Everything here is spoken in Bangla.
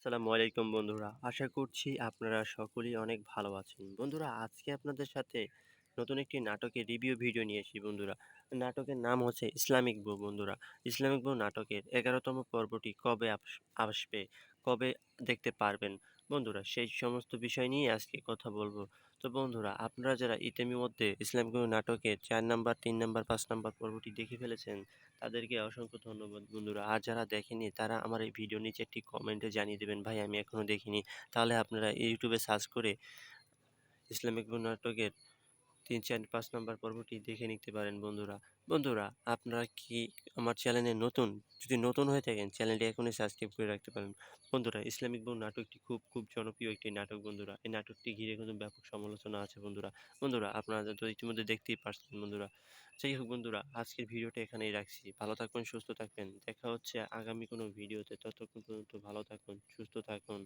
আসসালামু আলাইকুম বন্ধুরা। আশা করছি আপনারা সকলেই অনেক ভালো আছেন। বন্ধুরা আজকে আপনাদের সাথে নতুন একটি নাটকের রিভিউ ভিডিও নিয়ে এসেছি বন্ধুরা। নাটকের নাম হচ্ছে ইসলামিক বউ বন্ধুরা। ইসলামিক বউ নাটকের ১১তম পর্বটি কবে আসবে, কবে দেখতে পারবেন বন্ধুরা? সেই সমস্ত বিষয় নিয়ে আজকে কথা বলব। তো বন্ধুরা আপনারা যারা ইতিমধ্যে ইসলামিক বউ নাটকের ৪ নাম্বার, ৩ নাম্বার, ৫ নাম্বার পর্বটি দেখে ফেলেছেন তাদেরকে অসংখ্য ধন্যবাদ বন্ধুরা। আর যারা দেখেনি তারা আমার এই ভিডিওর নিচে একটি কমেন্টে জানিয়ে দেবেন, ভাই আমি এখনো দেখিনি। তাহলে আপনারা ইউটিউবে সার্চ করে ইসলামিক নাটকের ৩, ৪, ৫ নাম্বার পর্বটি দেখে নিতে পারেন বন্ধুরা। বন্ধুরা আপনারা কি আমার চ্যানেলে নতুন? যদি নতুন হয়ে থাকেন চ্যানেলটি এখনই সাবস্ক্রাইব করে রাখতে পারেন। বন্ধুরা ইসলামিক বউ নাটকটি খুব জনপ্রিয় একটি নাটক বন্ধুরা। এই নাটকটি ঘিরে কিন্তু ব্যাপক সমালোচনা আছে বন্ধুরা। বন্ধুরা আপনারা তো ইতিমধ্যে দেখতেই পারছেন বন্ধুরা। যাই হোক বন্ধুরা আজকের ভিডিওটা এখানেই রাখছি। ভালো থাকবেন, সুস্থ থাকবেন। দেখা হচ্ছে আগামী কোনো ভিডিওতে। ততক্ষণ পর্যন্ত ভালো থাকুন, সুস্থ থাকুন।